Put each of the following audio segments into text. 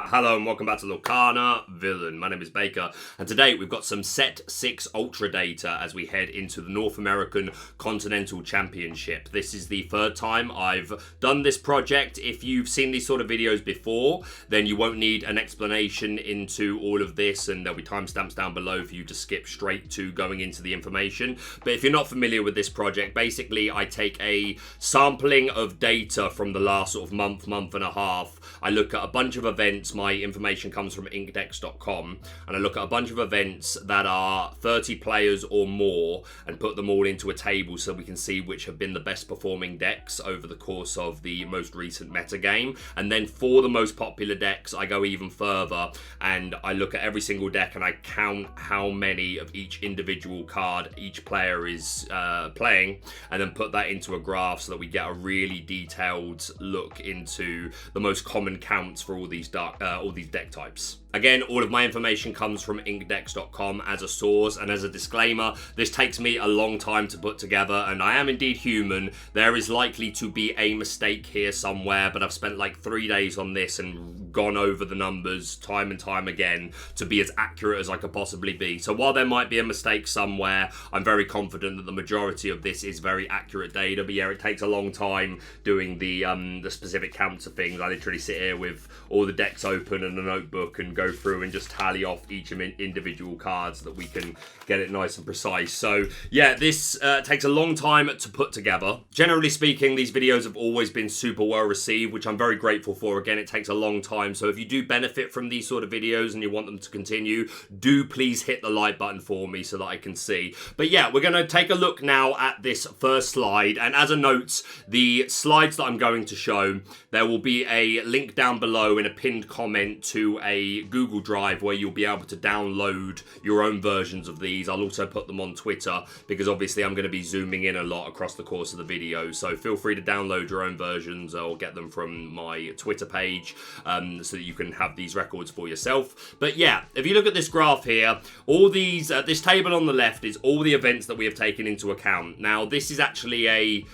Hello and welcome back to Lorcana Villain. My name is Baker, and today we've got some Set 6 Ultra data as we head into the North American Continental Championship. This is the third time I've done this project. If you've seen these sort of videos before, then you won't need an explanation into all of this, and there'll be timestamps down below for you to skip straight to going into the information. But if you're not familiar with this project, basically I take a sampling of data from the last sort of month and a half. I look at a bunch of events. My information comes from inkdex.com, and I look at a bunch of events that are 30 players or more and put them all into a table so we can see which have been the best performing decks over the course of the most recent metagame. And then for the most popular decks, I go even further and I look at every single deck and I count how many of each individual card each player is playing, and then put that into a graph so that we get a really detailed look into the most common counts for all these deck types. Again, all of my information comes from inkdex.com as a source, and as a disclaimer, this takes me a long time to put together, and I am indeed human. There is likely to be a mistake here somewhere, but I've spent like 3 days on this and gone over the numbers time and time again to be as accurate as I could possibly be. So while there might be a mistake somewhere, I'm very confident that the majority of this is very accurate data. But yeah, it takes a long time doing the specific counts of things. I literally sit here with all the decks open and a notebook and go through and just tally off each individual cards so that we can get it nice and precise. So yeah, this takes a long time to put together. Generally speaking, these videos have always been super well received, which I'm very grateful for. Again, it takes a long time, so if you do benefit from these sort of videos and you want them to continue, do please hit the like button for me so that I can see. But yeah, we're going to take a look now at this first slide, and as a note, the slides that I'm going to show, there will be a link down below in a pinned comment to a Google Drive where you'll be able to download your own versions of these. I'll also put them on Twitter because obviously I'm going to be zooming in a lot across the course of the video, so feel free to download your own versions or get them from my Twitter page so that you can have these records for yourself. But yeah, if you look at this graph here, all these this table on the left is all the events that we have taken into account. Now this is actually a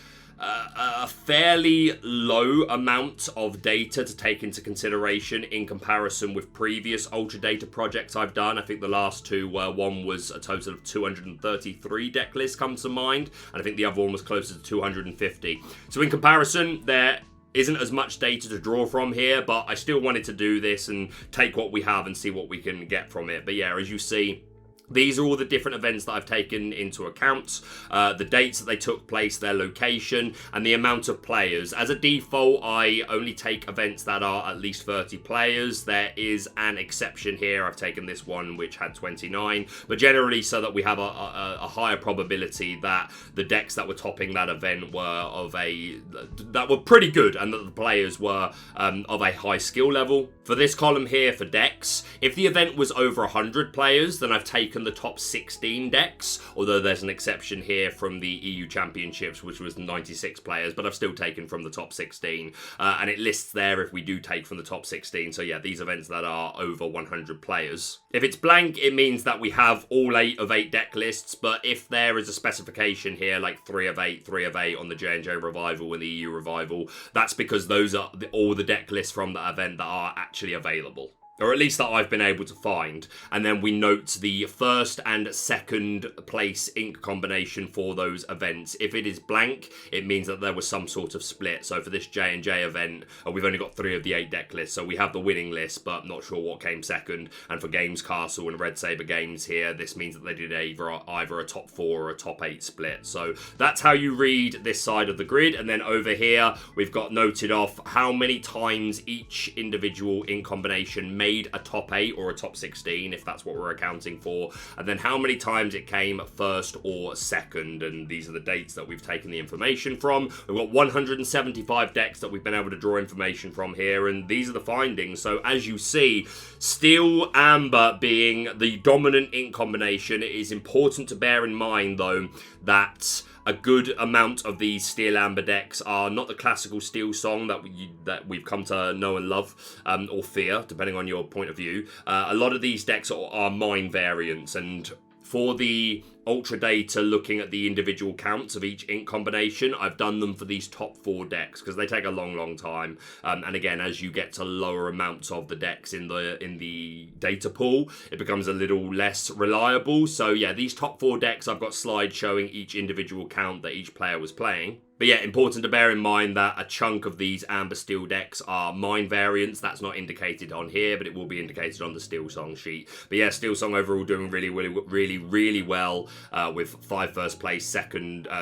fairly low amount of data to take into consideration in comparison with previous Ultra Data projects I've done. I think the last two one was a total of 233 deck lists comes to mind, and I think the other one was closer to 250. So in comparison, there isn't as much data to draw from here, but I still wanted to do this and take what we have and see what we can get from it. But yeah, as you see, these are all the different events that I've taken into account, the dates that they took place, their location, and the amount of players. As a default, I only take events that are at least 30 players. There is an exception here. I've taken this one which had 29, but generally so that we have a higher probability that the decks that were topping that event were that were pretty good, and that the players were of a high skill level. For this column here for decks, if the event was over 100 players, then I've taken the top 16 decks, although there's an exception here from the EU Championships, which was 96 players, but I've still taken from the top 16, and it lists there if we do take from the top 16. So yeah, these events that are over 100 players. If it's blank, it means that we have all 8 of 8 deck lists, but if there is a specification here, like 3 of 8 on the J&J Revival and the EU Revival, that's because those are all the deck lists from that event that are actually available, or at least that I've been able to find. And then we note the first and second place ink combination for those events. If it is blank, it means that there was some sort of split. So for this J&J event, we've only got 3 of the 8 deck lists, so we have the winning list, but not sure what came second. And for Games Castle and Red Saber Games here, this means that they did either a top 4 or a top 8 split. So that's how you read this side of the grid. And then over here, we've got noted off how many times each individual ink combination made a top 8 or a top 16, if that's what we're accounting for, and then how many times it came first or second. And these are the dates that we've taken the information from. We've got 175 decks that we've been able to draw information from here, and these are the findings. So as you see, Steel Amber being the dominant ink combination, it is important to bear in mind though that a good amount of these Steel Amber decks are not the classical Steel Song that we've come to know and love, or fear, depending on your point of view. A lot of these decks are mine variants, and for the Ultra data, looking at the individual counts of each ink combination, I've done them for these top 4 decks because they take a long time. And again, as you get to lower amounts of the decks in the data pool, it becomes a little less reliable. So yeah, these top 4 decks, I've got slides showing each individual count that each player was playing. But yeah, important to bear in mind that a chunk of these Amber Steel decks are mine variants. That's not indicated on here, but it will be indicated on the Steel Song sheet. But yeah, Steel Song overall doing really well with 5 first place,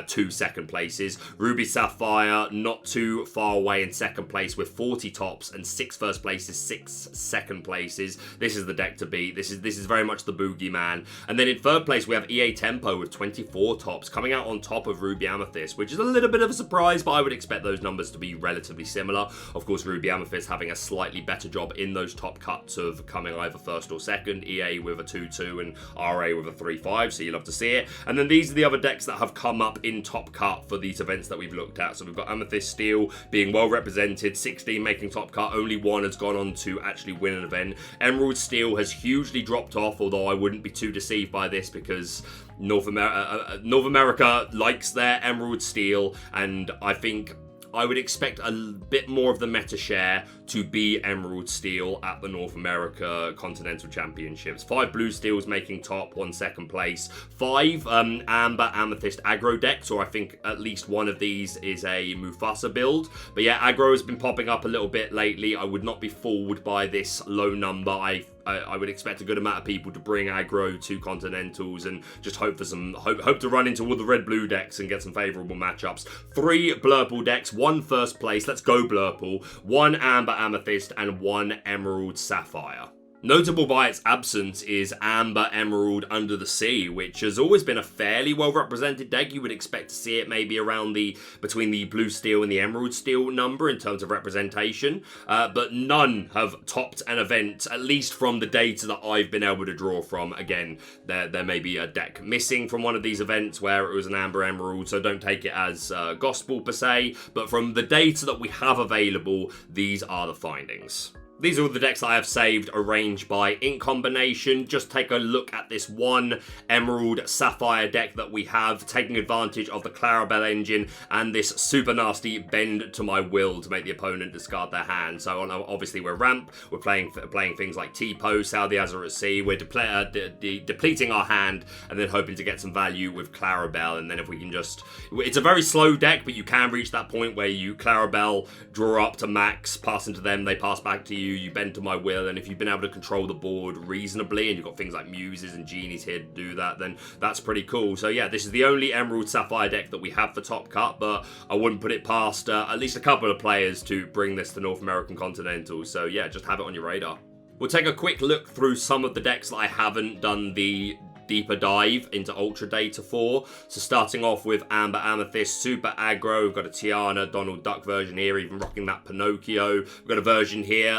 2 second places. Ruby Sapphire not too far away in second place with 40 tops and 6 first places, 6 second places. This is the deck to beat. This is very much the boogeyman. And then in third place, we have EA Tempo with 24 tops coming out on top of Ruby Amethyst, which is a little bit of a surprise, but I would expect those numbers to be relatively similar. Of course, Ruby Amethyst having a slightly better job in those top cuts of coming either first or second. EA with a 2-2 and RA with a 3-5, so you love to see it. And then these are the other decks that have come up in top cut for these events that we've looked at. So we've got Amethyst Steel being well represented, 16 making top cut, only 1 has gone on to actually win an event. Emerald Steel has hugely dropped off, although I wouldn't be too deceived by this because North America likes their Emerald Steel, and I think I would expect a bit more of the meta share to be Emerald Steel at the North America Continental Championships. 5 blue steels making top, 1 second place. 5 Amber Amethyst aggro decks, or I think at least one of these is a Mufasa build. But yeah, aggro has been popping up a little bit lately. I would not be fooled by this low number. I would expect a good amount of people to bring aggro to Continentals and just hope for some hope to run into all the red-blue decks and get some favourable matchups. 3 Blurple decks, 1 first place, let's go Blurple, 1 Amber Amethyst and 1 Emerald Sapphire. Notable by its absence is Amber Emerald Under the Sea, which has always been a fairly well-represented deck. You would expect to see it maybe around between the blue steel and the emerald steel number in terms of representation, but none have topped an event, at least from the data that I've been able to draw from. Again, there may be a deck missing from one of these events where it was an Amber Emerald, so don't take it as gospel per se, but from the data that we have available, these are the findings. These are all the decks that I have saved, arranged by ink combination. Just take a look at this 1 Emerald Sapphire deck that we have, taking advantage of the Clarabelle engine and this super nasty bend to my will to make the opponent discard their hand. So obviously we're ramp, we're playing things like T-Po, Saudi Azure at Sea, we're depleting our hand and then hoping to get some value with Clarabelle. And then if we can it's a very slow deck, but you can reach that point where you Clarabelle, draw up to max, pass into them, they pass back to you, you bend to my will, and if you've been able to control the board reasonably and you've got things like muses and genies here to do that, then that's pretty cool. So yeah, this is the only Emerald Sapphire deck that we have for top cut, but I wouldn't put it past at least a couple of players to bring this to North American Continental. So yeah, just have it on your radar. We'll take a quick look through some of the decks that I haven't done the deeper dive into Ultra Data for. So starting off with Amber Amethyst, super aggro. We've got a Tiana, Donald Duck version here, even rocking that Pinocchio. We've got a version here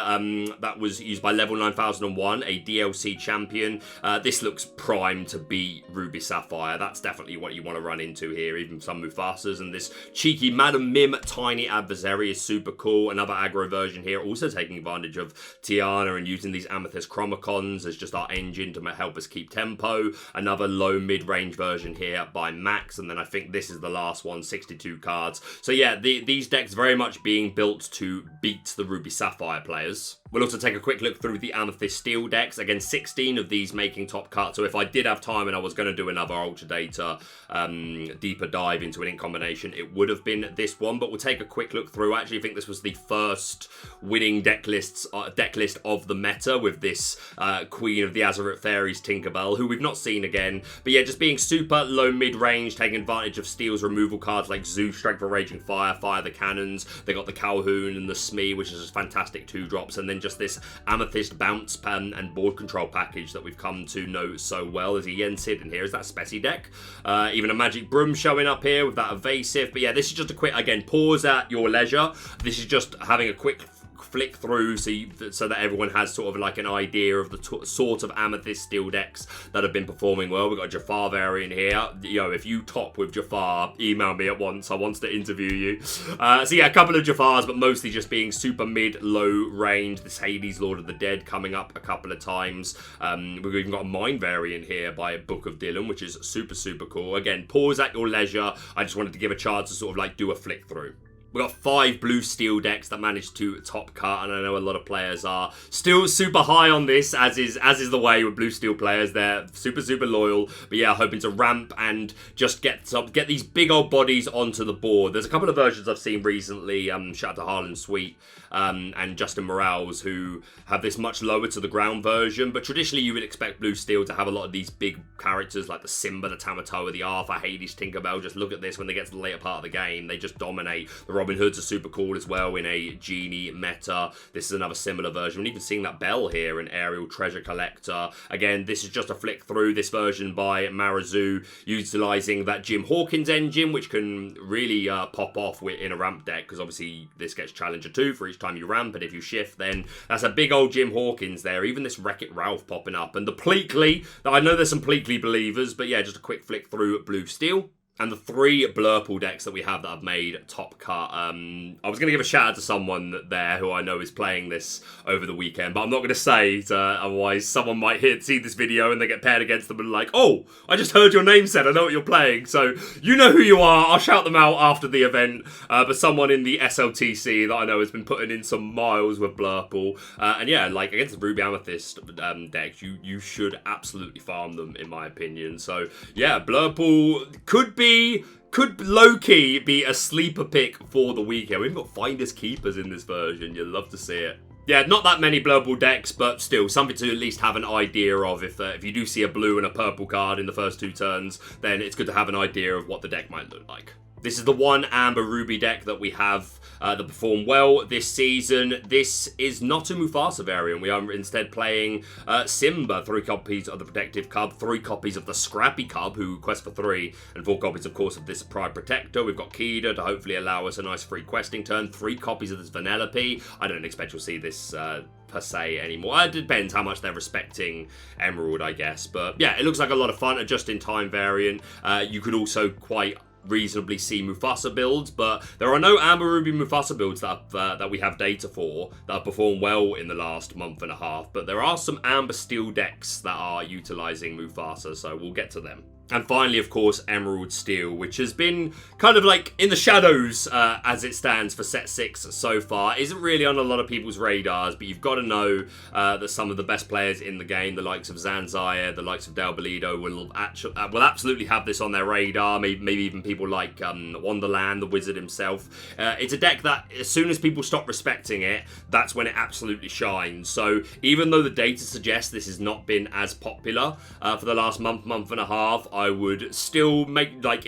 that was used by Level 9001, a DLC champion. This looks primed to beat Ruby Sapphire. That's definitely what you want to run into here, even some Mufasas. And this cheeky Madam Mim Tiny Adversary is super cool. Another aggro version here, also taking advantage of Tiana and using these Amethyst Chromacons as just our engine to help us keep tempo. Another low mid-range version here by Max, and then I think this is the last one, 62 cards. So yeah, these decks very much being built to beat the Ruby Sapphire players. We'll also take a quick look through the Amethyst Steel decks. Again, 16 of these making top cut. So if I did have time and I was going to do another Ultra Data deeper dive into an ink combination, it would have been this one. But we'll take a quick look through. I actually think this was the first winning deck list of the meta with this Queen of the Azurite Fairies Tinkerbell, who we've not seen again. But yeah, just being super low mid-range, taking advantage of Steel's removal cards like Zeus, Strength of Raging Fire, Fire the Cannons. They got the Calhoun and the Smee, which is just fantastic 2-drops. And then just this Amethyst bounce and board control package that we've come to know so well. As a Yensid in here, is that Spessy deck? Even a Magic Broom showing up here with that Evasive. But yeah, this is just a quick, again, pause at your leisure. This is just having a quick flick through so that everyone has sort of like an idea of the sort of Amethyst steel decks that have been performing well. We've got a Jafar variant here. If you top with Jafar, email me at once. I want to interview you. So yeah, a couple of Jafars, but mostly just being super mid-low range. This Hades Lord of the Dead coming up a couple of times. We've even got a Mine variant here by Book of Dylan, which is super, super cool. Again, pause at your leisure. I just wanted to give a chance to sort of like do a flick through. We've got 5 blue steel decks that managed to top cut, and I know a lot of players are still super high on this, as is the way with blue steel players. They're super, super loyal. But yeah, hoping to ramp and just get these big old bodies onto the board. There's a couple of versions I've seen recently, shout out to Harlan Sweet and Justin Morales, who have this much lower to the ground version. But traditionally, you would expect blue steel to have a lot of these big characters like the Simba, the Tamatoa, the Arthur, Hades, Tinkerbell. Just look at this when they get to the later part of the game. They just dominate. The Robin Hoods are super cool as well in a genie meta. This is another similar version. We're even seeing that Belle here, an aerial treasure collector. Again, this is just a flick through. This version by Marizu, utilizing that Jim Hawkins engine, which can really pop off in a ramp deck, because obviously this gets Challenger 2 for each time you ramp, and if you shift, then that's a big old Jim Hawkins there. Even this Wreck-It Ralph popping up, and the Pleakley. I know there's some Pleakley believers, but yeah, just a quick flick through at blue steel. And the 3 Blurple decks that we have that have made top cut. I was going to give a shout out to someone there who I know is playing this over the weekend, but I'm not going to say it, otherwise someone might see this video and they get paired against them and like, oh, I just heard your name said, I know what you're playing. So you know who you are. I'll shout them out after the event. But someone in the SLTC that I know has been putting in some miles with Blurple. And yeah, like against the Ruby Amethyst decks, you should absolutely farm them, in my opinion. So yeah, Blurple could low-key be a sleeper pick for the weekend. We've got Finders Keepers in this version. You'd love to see it. Yeah, not that many Blurple decks, but still something to at least have an idea of. If you do see a blue and a purple card in the first 2 turns, then it's good to have an idea of what the deck might look like. This is the 1 Amber Ruby deck that we have that performed well this season. This is not a Mufasa variant. We are instead playing Simba, 3 copies of the Protective Cub, 3 copies of the Scrappy Cub, who quest for 3, and 4 copies, of course, of this Pride Protector. We've got Kida to hopefully allow us a nice free questing turn, 3 copies of this Vanellope. I don't expect you'll see this per se anymore. It depends how much they're respecting Emerald, I guess. But yeah, it looks like a lot of fun. A just-in-time variant. You could also quite reasonably see Mufasa builds, but there are no Amber Ruby Mufasa builds that we have data for that have performed well in the last month and a half, but there are some Amber Steel decks that are utilizing Mufasa, so we'll get to them. And finally, of course, Emerald Steel, which has been kind of like in the shadows as it stands for set 6 so far. Isn't really on a lot of people's radars, but you've got to know that some of the best players in the game, the likes of Zanzaya, the likes of Del Bolido, will absolutely have this on their radar. Maybe even people like Wonderland, the wizard himself. It's a deck that as soon as people stop respecting it, that's when it absolutely shines. So even though the data suggests this has not been as popular for the last month and a half, I would still make, like,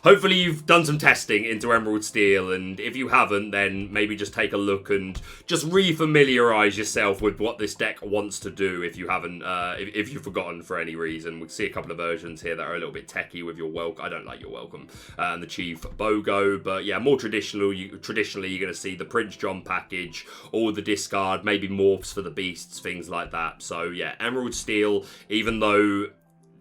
hopefully you've done some testing into Emerald Steel, and if you haven't, then maybe just take a look and just re-familiarize yourself with what this deck wants to do if you haven't, if you've forgotten for any reason. We'll see a couple of versions here that are a little bit techie with your welcome. I don't like your welcome. And the Chief Bogo, but yeah, more traditionally you're going to see the Prince John package, all the discard, maybe morphs for the beasts, things like that. So yeah, Emerald Steel, even though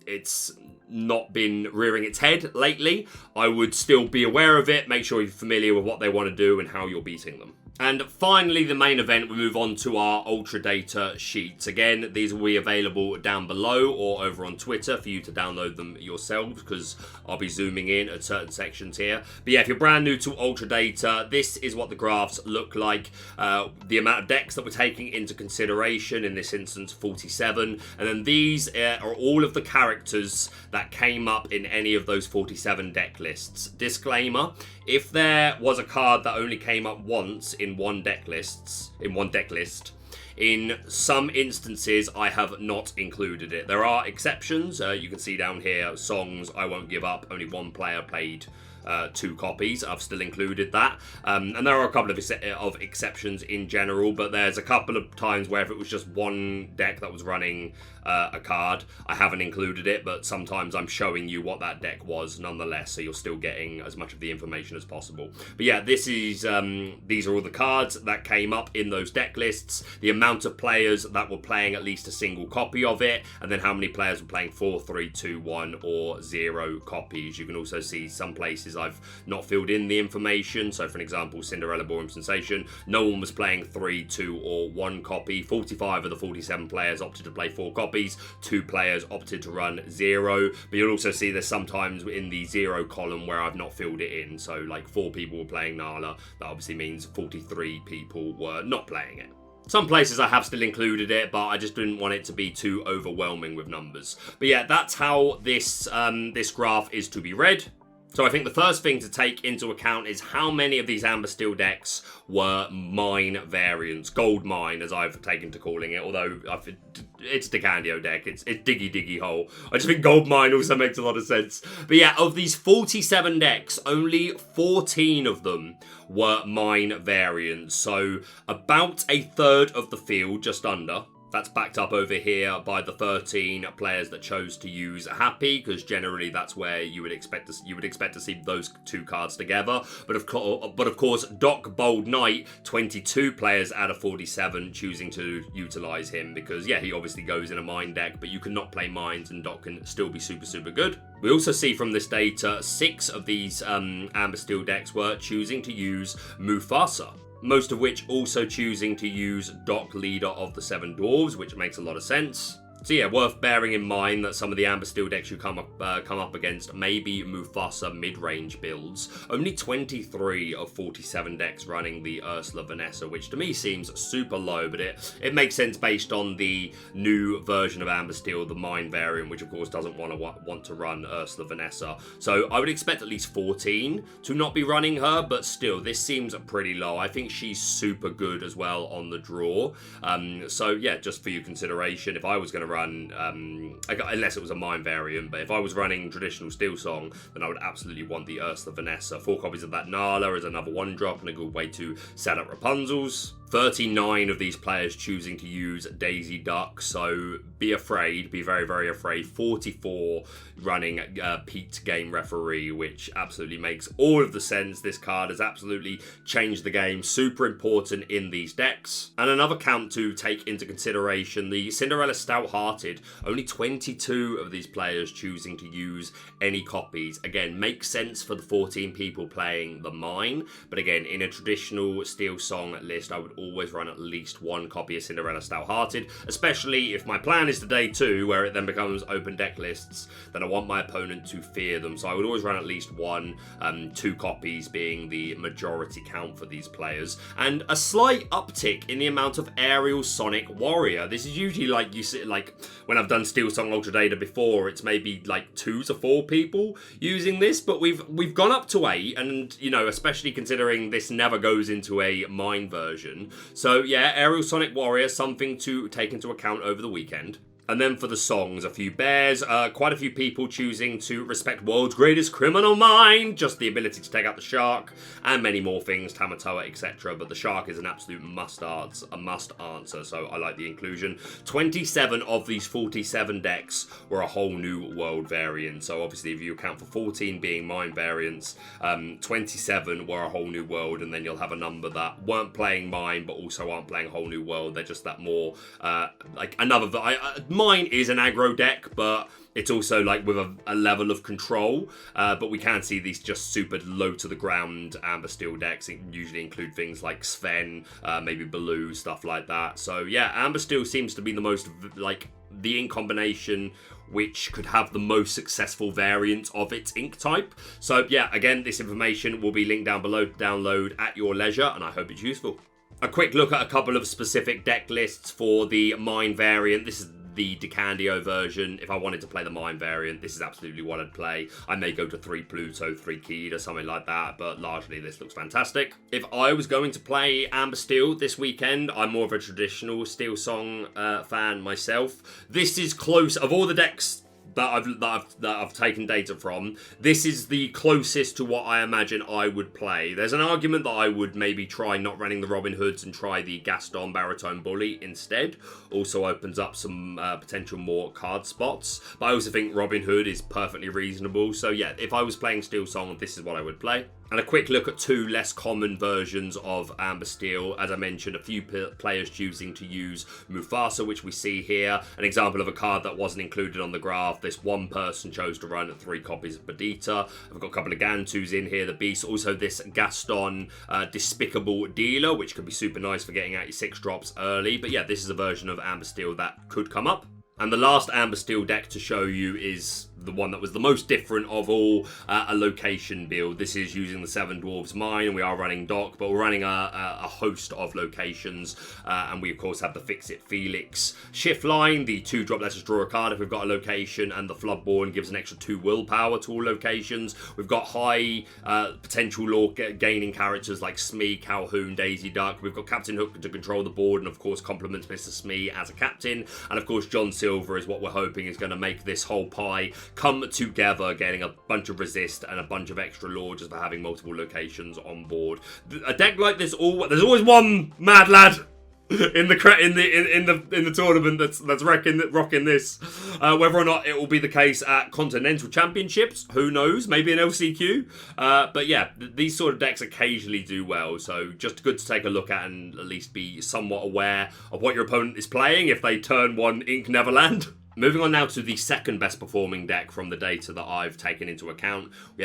it's not been rearing its head lately, I would still be aware of it, make sure you're familiar with what they want to do and how you're beating them. And finally, the main event, we move on to our Ultra Data sheets. Again, these will be available down below or over on Twitter for you to download them yourselves, because I'll be zooming in at certain sections here. But yeah, if you're brand new to Ultra Data, this is what the graphs look like. The amount of decks that we're taking into consideration, in this instance 47. And then these are all of the characters that came up in any of those 47 deck lists. Disclaimer, if there was a card that only came up once in one deck list, in some instances I have not included it. There are exceptions. You can see down here, Songs, I Won't Give Up, only one player played 2 copies. I've still included that. And there are a couple of exceptions in general, but there's a couple of times where if it was just one deck that was running a card, I haven't included it, but sometimes I'm showing you what that deck was nonetheless, so you're still getting as much of the information as possible. But yeah, these are all the cards that came up in those deck lists, the amount of players that were playing at least a single copy of it, and then how many players were playing 4, 3, 2, 1, or 0 copies. You can also see some places I've not filled in the information. So for an example, Cinderella Ballroom Sensation, no one was playing 3, 2, or 1 copy. 45 of the 47 players opted to play 4 copies. 2 players opted to run 0. But you'll also see there's sometimes in the 0 column where I've not filled it in. So like 4 people were playing Nala. That obviously means 43 people were not playing it. Some places I have still included it, but I just didn't want it to be too overwhelming with numbers. But yeah, that's how this graph is to be read. So I think the first thing to take into account is how many of these Amber Steel decks were mine variants. Gold mine, as I've taken to calling it, although it's Decandio deck. It's Diggy Diggy Hole. I just think gold mine also makes a lot of sense. But yeah, of these 47 decks, only 14 of them were mine variants. So about a third of the field, just under. That's backed up over here by the 13 players that chose to use Happy, because generally that's where you would expect to see those 2 cards together. But of course, Doc Bold Knight, 22 players out of 47 choosing to utilize him, because yeah, he obviously goes in a mine deck, but you cannot play mines and Doc can still be super good. We also see from this data 6 of these Amber Steel decks were choosing to use Mufasa. Most of which also choosing to use Doc, Leader of the 7 Dwarves, which makes a lot of sense. So yeah, worth bearing in mind that some of the Amber Steel decks you come up against may be Mufasa mid-range builds. Only 23 of 47 decks running the Ursula Vanessa, which to me seems super low, but it makes sense based on the new version of Amber Steel, the Mine variant, which of course doesn't want to run Ursula Vanessa. So I would expect at least 14 to not be running her, but still, this seems pretty low. I think she's super good as well on the draw. So yeah, just for your consideration, if I was going to run, unless it was a mine variant, but if I was running traditional Steel Song, then I would absolutely want the Ursula Vanessa. 4 copies of that Nala is another 1-drop and a good way to set up Rapunzel's. 39 of these players choosing to use Daisy Duck, so be afraid, be very, very afraid. 44 running Pete Game Referee, which absolutely makes all of the sense. This card has absolutely changed the game, super important in these decks. And another count to take into consideration, the Cinderella Stout-Hearted, only 22 of these players choosing to use any copies. Again, makes sense for the 14 people playing the Mine, but again, in a traditional Steel Song list, I would always run at least 1 copy of Cinderella Stout-Hearted, especially if my plan is to day 2, where it then becomes open deck lists, then I want my opponent to fear them. So I would always run at least 1, 2 copies being the majority count for these players. And a slight uptick in the amount of Aerial Sonic Warrior. This is usually like you see, like when I've done Steel Song Ultra Data before, it's maybe like 2 to 4 people using this, but we've gone up to 8, and you know, especially considering this never goes into a mine version. So yeah, Aerial Sonic Warrior, something to take into account over the weekend. And then for the songs, a few bears, quite a few people choosing to respect World's Greatest Criminal Mind, just the ability to take out the shark, and many more things, Tamatoa, etc. But the shark is an absolute must answer, so I like the inclusion. 27 of these 47 decks were a whole new world variant. So obviously if you account for 14 being mine variants, 27 were a whole new world, and then you'll have a number that weren't playing mine but also aren't playing a whole new world. They're just that more, like another... Mine is an aggro deck, but it's also like with a level of control. But we can see these just super low to the ground Amber Steel decks. It usually include things like Sven, maybe Baloo, stuff like that. So yeah, Amber Steel seems to be the most, like, the ink combination which could have the most successful variant of its ink type. So yeah, again, this information will be linked down below to download at your leisure, and I hope it's useful. A quick look at a couple of specific deck lists for the Mine variant. This is the Decandio version. If I wanted to play the Mine variant, this is absolutely what I'd play. I may go to 3 Pluto, 3 Keyed or something like that, but largely this looks fantastic. If I was going to play Amber Steel this weekend, I'm more of a traditional Steel Song fan myself. This is close. Of all the decks that I've taken data from, this is the closest to what I imagine I would play. There's an argument that I would maybe try not running the Robin Hoods and try the Gaston Baritone Bully instead. Also opens up some potential more card spots. But I also think Robin Hood is perfectly reasonable. So yeah, if I was playing Steel Song, this is what I would play. And a quick look at two less common versions of Amber Steel. As I mentioned, a few players choosing to use Mufasa, which we see here. An example of a card that wasn't included on the graph. This one person chose to run 3 copies of Perdita. I've got a couple of Gantus in here, the Beast. Also this Gaston Despicable Dealer, which could be super nice for getting out your 6 drops early. But yeah, this is a version of Amber Steel that could come up. And the last Amber Steel deck to show you is the one that was the most different of all, a location build. This is using the Seven Dwarves Mine, and we are running Dock, but we're running a host of locations, and we of course have the Fix-It Felix shift line, the 2-drop lets us draw a card if we've got a location, and the Floodborn gives an extra 2 willpower to all locations. We've got high potential lore gaining characters like Smee, Calhoun, Daisy Duck. We've got Captain Hook to control the board, and of course complements Mr. Smee as a captain, and of course John Silver is what we're hoping is going to make this whole pie come together, getting a bunch of resist and a bunch of extra lore just for having multiple locations on board. A deck like this, there's always one mad lad in the tournament that's rocking this. Whether or not it will be the case at Continental Championships, who knows? Maybe an LCQ. But yeah, these sort of decks occasionally do well, so just good to take a look at and at least be somewhat aware of what your opponent is playing if they turn one Ink Neverland. Moving on now to the second best performing deck from the data that I've taken into account, we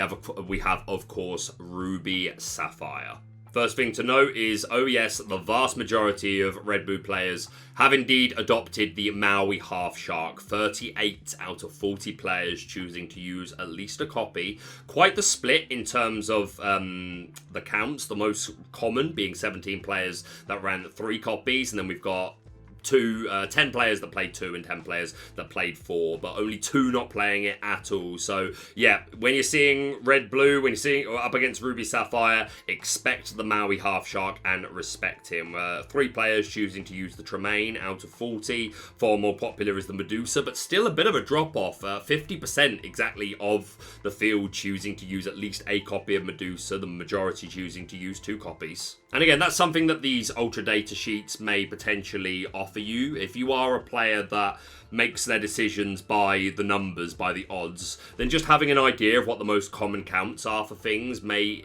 have of course Ruby Sapphire. First thing to note is, oh yes, the vast majority of Red Blue players have indeed adopted the Maui Half Shark. 38 out of 40 players choosing to use at least a copy. Quite the split in terms of the counts. The most common being 17 players that ran 3 copies, and then we've got 10 players that played 2 and 10 players that played 4, but only 2 not playing it at all. So yeah, when you're seeing Red Blue, when you're seeing up against Ruby Sapphire, expect the Maui Half Shark and respect him. 3 players choosing to use the Tremaine out of 40. 4 more popular is the Medusa, but still a bit of a drop off. 50% exactly of the field choosing to use at least a copy of Medusa, the majority choosing to use 2 copies. And again, that's something that these Ultra Data sheets may potentially offer you. If you are a player that makes their decisions by the numbers, by the odds, then just having an idea of what the most common counts are for things may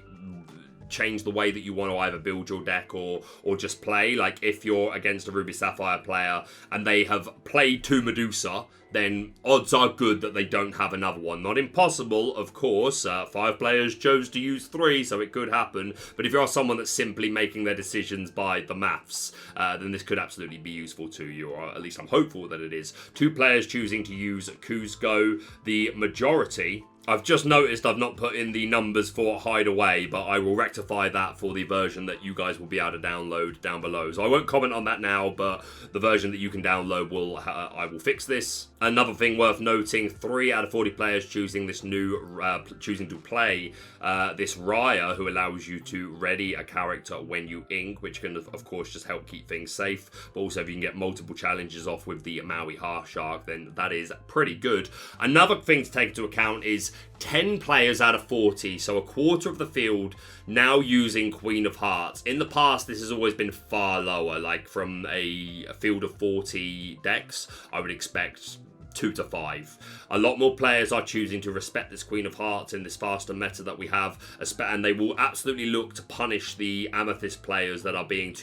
change the way that you want to either build your deck or just play. Like if you're against a Ruby Sapphire player and they have played 2 Medusa, then odds are good that they don't have another one. Not impossible, of course. 5 players chose to use 3, so it could happen. But if you are someone that's simply making their decisions by the maths, then this could absolutely be useful to you, or at least I'm hopeful that it is. 2 players choosing to use Kuzco. The majority, I've just noticed I've not put in the numbers for Hideaway, but I will rectify that for the version that you guys will be able to download down below. So I won't comment on that now, but the version that you can download I will fix this. Another thing worth noting, 3 out of 40 players choosing this choosing to play this Raya, who allows you to ready a character when you ink, which can of course just help keep things safe. But also if you can get multiple challenges off with the Maui Half Shark, then that is pretty good. Another thing to take into account is 10 players out of 40, so a quarter of the field now using Queen of Hearts. In the past, this has always been far lower, like from a field of 40 decks, I would expect 2 to 5. A lot more players are choosing to respect this Queen of Hearts in this faster meta that we have, and they will absolutely look to punish the Amethyst players that are being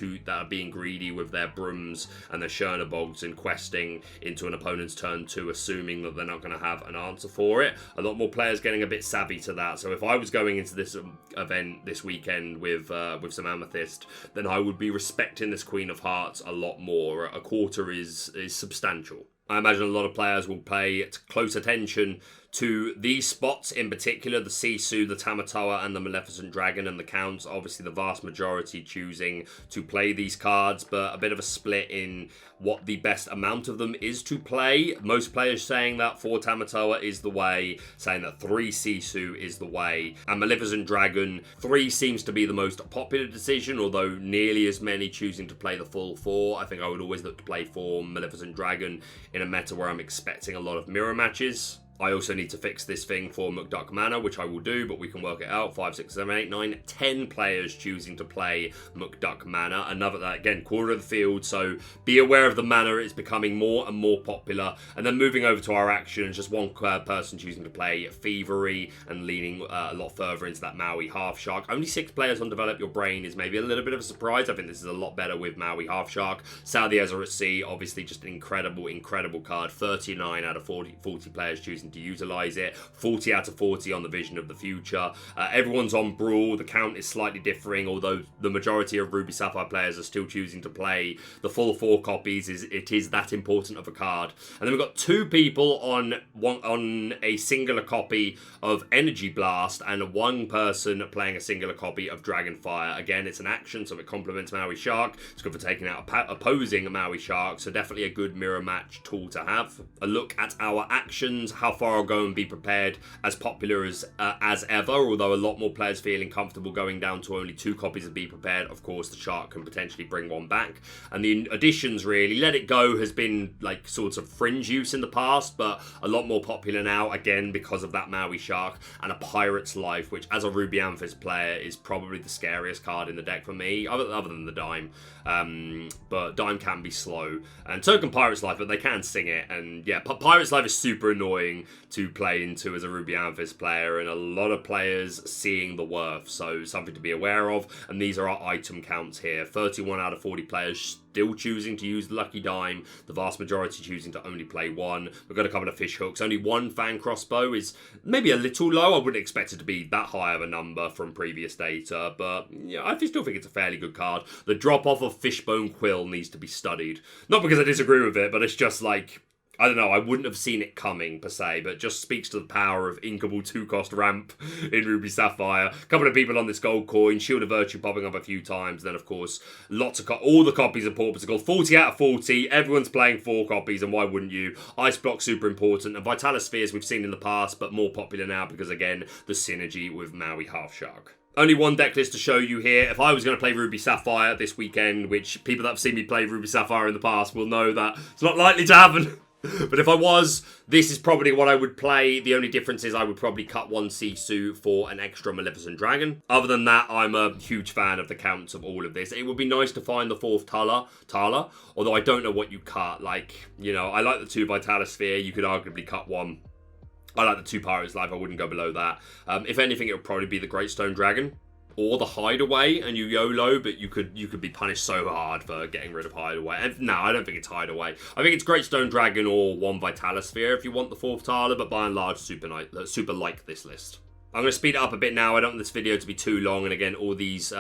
greedy with their Brooms and their Chernobyls and questing into an opponent's turn 2, assuming that they're not going to have an answer for it. A lot more players getting a bit savvy to that. So if I was going into this event this weekend with some Amethyst, then I would be respecting this Queen of Hearts a lot more. A quarter is substantial. I imagine a lot of players will pay close attention to these spots in particular, the Sisu, the Tamatoa, and the Maleficent Dragon, and the counts. Obviously, the vast majority choosing to play these cards, but a bit of a split in what the best amount of them is to play. Most players saying that 4 Tamatoa is the way, saying that 3 Sisu is the way, and Maleficent Dragon, 3 seems to be the most popular decision, although nearly as many choosing to play the full 4. I think I would always look to play 4 Maleficent Dragon in a meta where I'm expecting a lot of mirror matches. I also need to fix this thing for McDuck Manor, which I will do, but we can work it out. 5, 6, 7, 8, 9, 10 players choosing to play McDuck Manor. Another, again, quarter of the field, so be aware of the manor. It's becoming more and more popular. And then moving over to our actions, just one person choosing to play Thievery and leaning a lot further into that Maui Half Shark. Only 6 players on Develop Your Brain is maybe a little bit of a surprise. I think this is a lot better with Maui Half Shark. Saudi Ezra at Sea, obviously just an incredible card. 39 out of 40 players choosing to utilize it. 40 out of 40 on the Vision of the Future. Everyone's on Brawl. The count is slightly differing, although the majority of Ruby Sapphire players are still choosing to play the full 4 copies. It is that important of a card. And then we've got 2 people on a singular copy of Energy Blast and 1 person playing a singular copy of Dragonfire. Again, it's an action, so it complements Maui Shark. It's good for taking out opposing Maui Shark, so definitely a good mirror match tool to have. A look at our actions, how far I'll go and be prepared, as popular as ever, although a lot more players feeling comfortable going down to only 2 copies of Be Prepared. Of course, the Shark can potentially bring 1 back. And the additions, really, Let It Go has been like sorts of fringe use in the past, but a lot more popular now, again, because of that Maui Shark. And a Pirate's Life, which as a Ruby Amethyst player is probably the scariest card in the deck for me, other than the Dime. But Dime can be slow. And so can Pirate's Life, but they can sing it. And yeah, Pirate's Life is super annoying to play into as a Ruby Amethyst player, and a lot of players seeing the worth, so something to be aware of. And these are our item counts here. 31 out of 40 players still choosing to use the Lucky Dime, the vast majority choosing to only play 1. We've got a couple of fish hooks. Only 1 Fan Crossbow is maybe a little low. I wouldn't expect it to be that high of a number from previous data, but yeah, I still think it's a fairly good card. The drop-off of Fishbone Quill needs to be studied. Not because I disagree with it, but it's just like, I don't know, I wouldn't have seen it coming, per se, but it just speaks to the power of inkable 2-cost ramp in Ruby Sapphire. A couple of people on this gold coin, Shield of Virtue popping up a few times, then, of course, lots of all the copies of Porpoise. 40 out of 40, everyone's playing 4 copies, and why wouldn't you? Ice Block, super important, and Vitalospheres we've seen in the past, but more popular now because, again, the synergy with Maui Half Shark. Only 1 deck list to show you here. If I was going to play Ruby Sapphire this weekend, which people that have seen me play Ruby Sapphire in the past will know that it's not likely to happen. But if I was, this is probably what I would play. The only difference is I would probably cut 1 Sisu for an extra Maleficent Dragon. Other than that, I'm a huge fan of the counts of all of this. It would be nice to find the 4th Tala, although I don't know what you cut. Like, you know, I like the 2 Vitalosphere. You could arguably cut 1. I like the 2 Pirates Life. I wouldn't go below that. If anything, it would probably be the Great Stone Dragon or the Hideaway, and you YOLO, but you could be punished so hard for getting rid of Hideaway. And no, I don't think it's Hideaway. I think it's Great Stone Dragon or 1 Vitalosphere if you want the 4th Tala, but by and large, super like this list. I'm going to speed it up a bit now. I don't want this video to be too long, and again, all these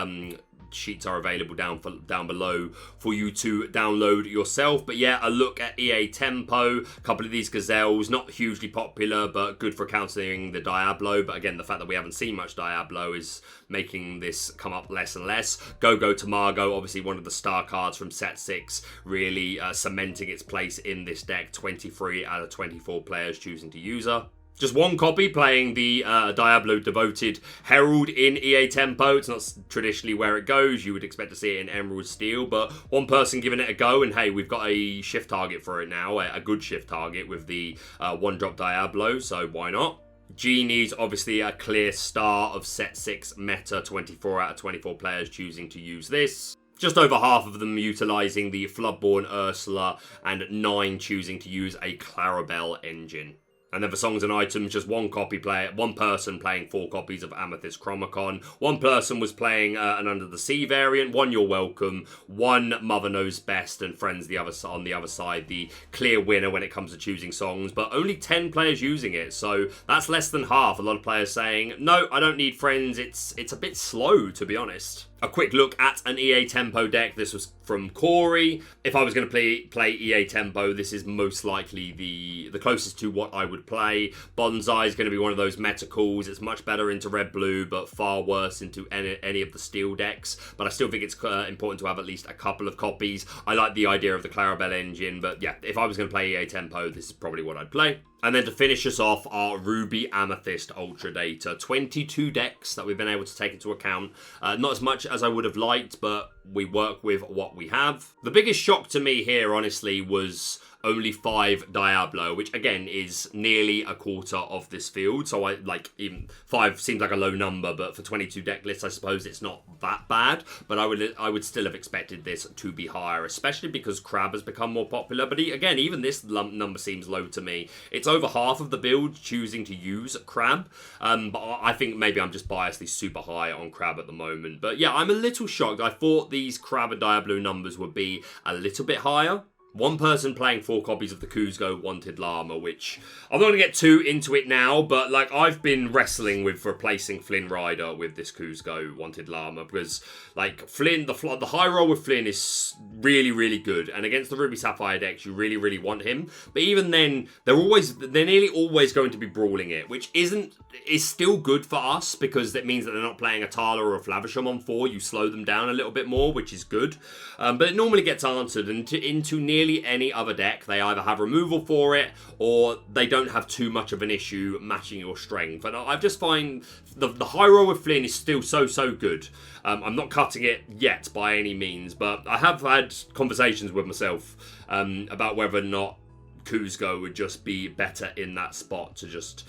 sheets are available down below for you to download yourself. But yeah, a look at EA Tempo, a couple of these gazelles, not hugely popular, but good for countering the Diablo. But again, the fact that we haven't seen much Diablo is making this come up less and less. Go Tamago, obviously one of the star cards from set 6, really cementing its place in this deck. 23 out of 24 players choosing to use her. Just 1 copy playing the Diablo Devoted Herald in EA Tempo. It's not traditionally where it goes. You would expect to see it in Emerald Steel, but 1 person giving it a go, and hey, we've got a shift target for it now, a good shift target with the 1-drop Diablo, so why not? Genie's obviously a clear star of set 6 meta, 24 out of 24 players choosing to use this. Just over half of them utilising the Floodborn Ursula, and 9 choosing to use a Clarabelle engine. And then for songs and items, just 1 person playing 4 copies of Amethyst Chromacon. 1 person was playing an Under the Sea variant. 1 You're Welcome. 1 Mother Knows Best, and Friends on the other side, the clear winner when it comes to choosing songs. But only 10 players using it, so that's less than half. A lot of players saying, no, I don't need Friends. It's a bit slow, to be honest. A quick look at an EA Tempo deck. This was from Corey. If I was going to play EA Tempo, this is most likely the closest to what I would play. Bonsai is going to be one of those meta calls. It's much better into red-blue, but far worse into any of the steel decks. But I still think it's important to have at least a couple of copies. I like the idea of the Clarabelle engine, but yeah, if I was going to play EA Tempo, this is probably what I'd play. And then to finish us off, our Ruby Amethyst Ultra Data. 22 decks that we've been able to take into account. Not as much as I would have liked, but we work with what we have. The biggest shock to me here, honestly, was only 5 Diablo, which again is nearly a quarter of this field. So even 5 seems like a low number, but for 22 deck lists, I suppose it's not that bad. But I would still have expected this to be higher, especially because Crab has become more popular. But again, even this number seems low to me. It's over half of the build choosing to use Crab, but I think maybe I'm just biasly super high on Crab at the moment. But yeah, I'm a little shocked. I thought these Crab and Diablo numbers would be a little bit higher. One person playing 4 copies of the Kuzco Wanted Llama, which I'm not going to get too into it now, but like I've been wrestling with replacing Flynn Rider with this Kuzco Wanted Llama because like Flynn, the high roll with Flynn is really, really good, and against the Ruby Sapphire decks, you really, really want him. But even then, they're nearly always going to be brawling it, which is still good for us because that means that they're not playing a Tala or a Flavisham on 4. You slow them down a little bit more, which is good. But it normally gets answered into nearly any other deck. They either have removal for it or they don't have too much of an issue matching your strength. And I just find the high roll with Flynn is still so good. I'm not cutting it yet by any means, but I have had conversations with myself about whether or not Kuzco would just be better in that spot to just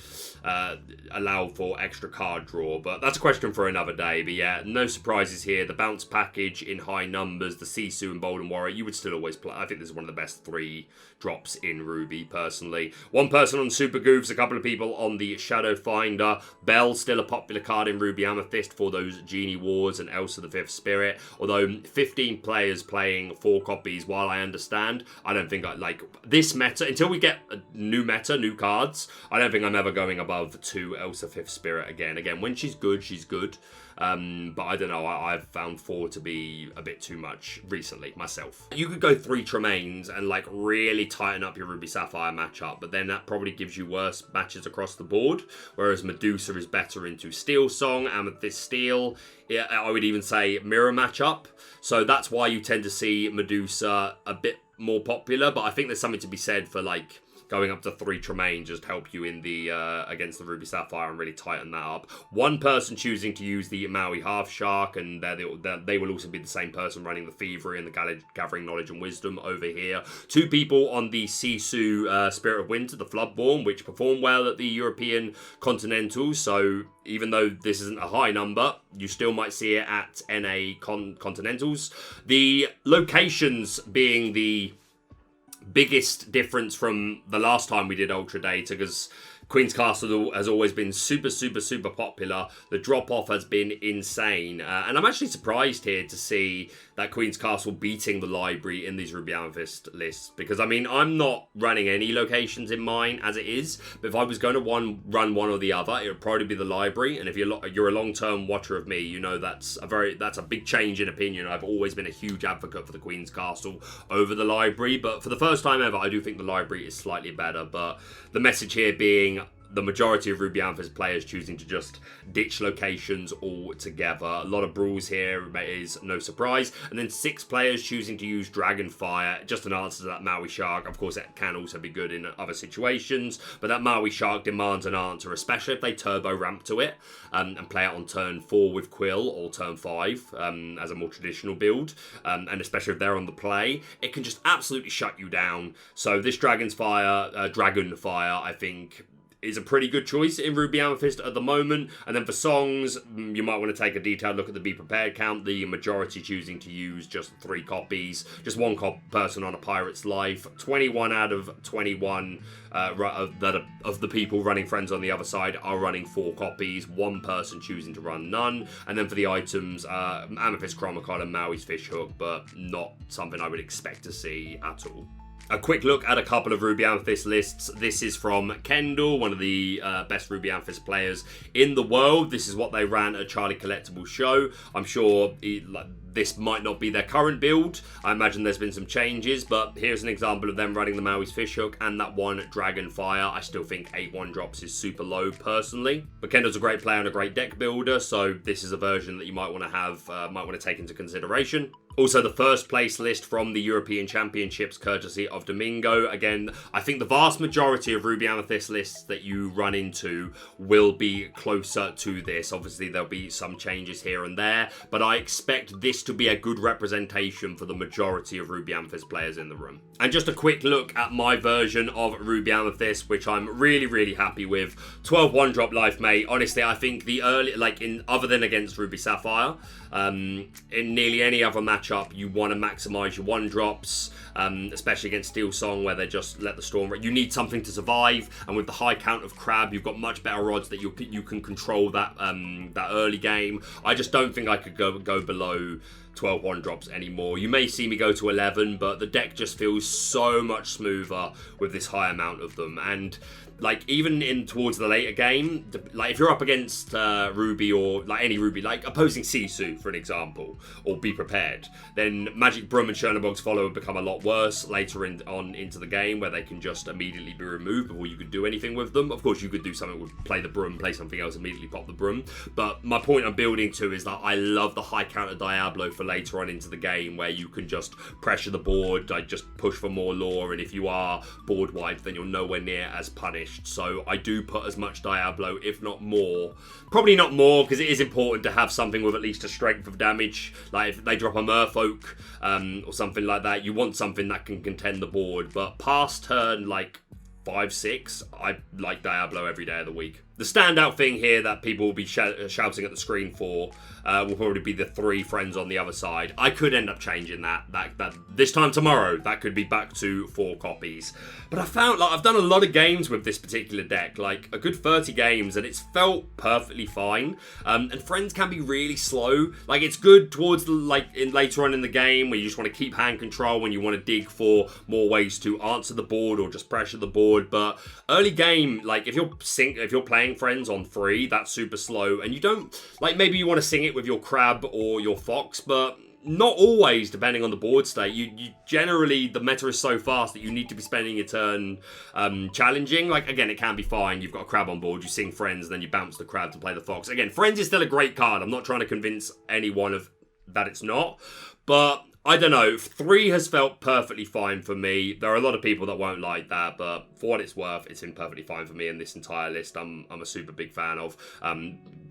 allow for extra card draw. But that's a question for another day. But yeah, no surprises here. The bounce package in high numbers, the Sisu and Bolden Warrior, you would still always play. I think this is one of the best 3 drops in Ruby, personally. One person on Super Goofs, a couple of people on the Shadow Finder. Bell, still a popular card in Ruby Amethyst for those Genie Wars and Elsa the Fifth Spirit. Although 15 players playing 4 copies, while I understand, I don't think I like this meta. Until we get a new meta, new cards, I don't think I'm ever going above 2 Elsa Fifth Spirit again. Again, when she's good, she's good. But I don't know, I've found 4 to be a bit too much recently, myself. You could go 3 Tremaines and like really tighten up your Ruby Sapphire matchup, but then that probably gives you worse matches across the board, whereas Medusa is better into Steel Song, Amethyst Steel, yeah, I would even say mirror matchup. So that's why you tend to see Medusa a bit more popular, but I think there's something to be said for like going up to 3 Tremaine just help you in the against the Ruby Sapphire and really tighten that up. One person choosing to use the Maui Half Shark, and they will also be the same person running the Thievery and the Gathering Knowledge and Wisdom over here. 2 people on the Sisu Spirit of Winter, the Floodborn, which perform well at the European Continental. So even though this isn't a high number, you still might see it at NA Continentals. The locations being the biggest difference from the last time we did Ultra Data, because Queen's Castle has always been super popular. The drop-off has been insane. And I'm actually surprised here to see that Queen's Castle beating the library in these Ruby Amethyst lists. Because, I mean, I'm not running any locations in mine as it is. But if I was going to run one or the other, it would probably be the library. And if you're a long-term watcher of me, you know that's a big change in opinion. I've always been a huge advocate for the Queen's Castle over the library. But for the first time ever, I do think the library is slightly better. But the message here being the majority of Ruby Amethyst players choosing to just ditch locations altogether. A lot of brawls here is no surprise. And then 6 players choosing to use Dragonfire. Just an answer to that Maui Shark. Of course, it can also be good in other situations. But that Maui Shark demands an answer, especially if they turbo ramp to it and play it on turn 4 with Quill or turn 5 as a more traditional build. And especially if they're on the play, it can just absolutely shut you down. So this Dragonfire, I think, is a pretty good choice in Ruby Amethyst at the moment. And then for songs, you might want to take a detailed look at the Be Prepared count. The majority choosing to use just 3 copies. Just 1 person on a Pirate's Life. 21 out of 21 of the people running Friends on the other side are running 4 copies. 1 person choosing to run none. And then for the items, Amethyst Chromicon and Maui's Fishhook, but not something I would expect to see at all. A quick look at a couple of Ruby Amethyst lists. This is from Kendall, one of the best Ruby Amethyst players in the world. This is what they ran at Charlie Collectibles show. I'm sure this might not be their current build. I imagine there's been some changes, but here's an example of them running the Maui's Fishhook and that 1 Dragonfire. I still think 8 1-drops is super low, personally. But Kendall's a great player and a great deck builder, so this is a version that you might want to take into consideration. Also, the first place list from the European Championships, courtesy of Domingo. Again, I think the vast majority of Ruby Amethyst lists that you run into will be closer to this. Obviously, there'll be some changes here and there, but I expect this to be a good representation for the majority of Ruby Amethyst players in the room. And just a quick look at my version of Ruby Amethyst, which I'm really, really happy with. 12 1-drop life, mate. Honestly, I think the early, other than against Ruby Sapphire, in nearly any other matchup, you want to maximize your 1-drops, especially against Steel Song, where they just let the storm. You need something to survive, and with the high count of Crab, you've got much better odds that you can control that that early game. I just don't think I could go below 12 1-drops anymore. You may see me go to 11, but the deck just feels so much smoother with this high amount of them. And like, even in towards the later game, like if you're up against Ruby, or like any Ruby, like opposing Sisu for an example, or Be Prepared, then Magic Broom and Chernobog's Follower become a lot worse later on into the game, where they can just immediately be removed before you could do anything with them. Of course, you could do something with play the Broom, play something else, immediately pop the Broom. But my point I'm building to is that I love the high counter Diablo for later on into the game, where you can just pressure the board, like just push for more lore, and if you are board wiped, then you're nowhere near as punished. So I do put as much Diablo, if not more. Probably not more, because it is important to have something with at least a strength of damage. Like if they drop a Merfolk or something like that, you want something that can contend the board. But past turn, like 5-6, I like Diablo every day of the week. The standout thing here that people will be shouting at the screen for will probably be the 3 friends on the other side. I could end up changing that this time tomorrow. That could be back to 4 copies. But I found, like, I've done a lot of games with this particular deck, like a good 30 games, and it's felt perfectly fine. And friends can be really slow. Like, it's good towards the, later on in the game, where you just want to keep hand control, when you want to dig for more ways to answer the board or just pressure the board. But early game, like if you're playing friends on 3, that's super slow, and you don't, like, maybe you want to sing it with your Crab or your Fox, but not always, depending on the board state. You generally, the meta is so fast that you need to be spending your turn challenging. Like, again, it can be fine. You've got a Crab on board, you sing Friends, and then you bounce the Crab to play the Fox. Again, Friends is still a great card. I'm not trying to convince anyone of that it's not, but I don't know, 3 has felt perfectly fine for me. There are a lot of people that won't like that, but for what it's worth, it's been perfectly fine for me, and this entire list I'm a super big fan of.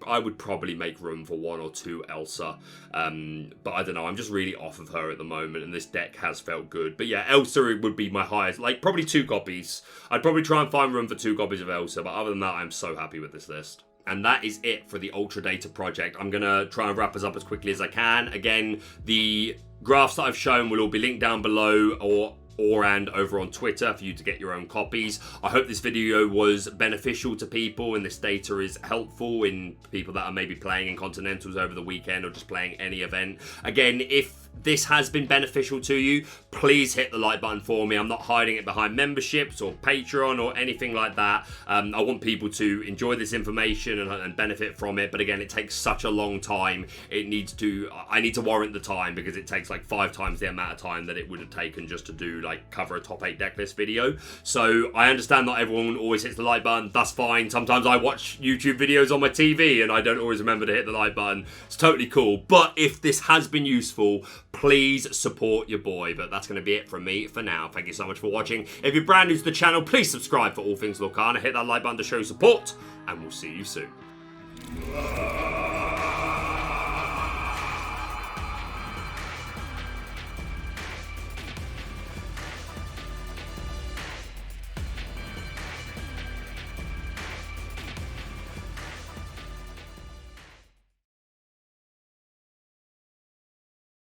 I would probably make room for 1 or 2 Elsa, but I don't know, I'm just really off of her at the moment, and this deck has felt good. But yeah, Elsa would be my highest, like probably 2 copies. I'd probably try and find room for 2 copies of Elsa, but other than that, I'm so happy with this list. And that is it for the Ultra Data project. I'm going to try and wrap us up as quickly as I can. Again, the graphs that I've shown will all be linked down below and over on Twitter for you to get your own copies. I hope this video was beneficial to people, and this data is helpful in people that are maybe playing in Continentals over the weekend or just playing any event. Again, if this has been beneficial to you, please hit the like button for me. I'm not hiding it behind memberships or Patreon or anything like that. I want people to enjoy this information and benefit from it, but again, it takes such a long time. I need to warrant the time, because it takes like 5 times the amount of time that it would have taken just to do, like, cover a top 8 deck list video. So I understand not everyone always hits the like button. That's fine. Sometimes I watch YouTube videos on my TV and I don't always remember to hit the like button. It's totally cool. But if this has been useful, please support your boy. But that's going to be it from me for now. Thank you so much for watching. If you're brand new to the channel, please subscribe for all things Lorcana. Hit that like button to show support, and we'll see you soon.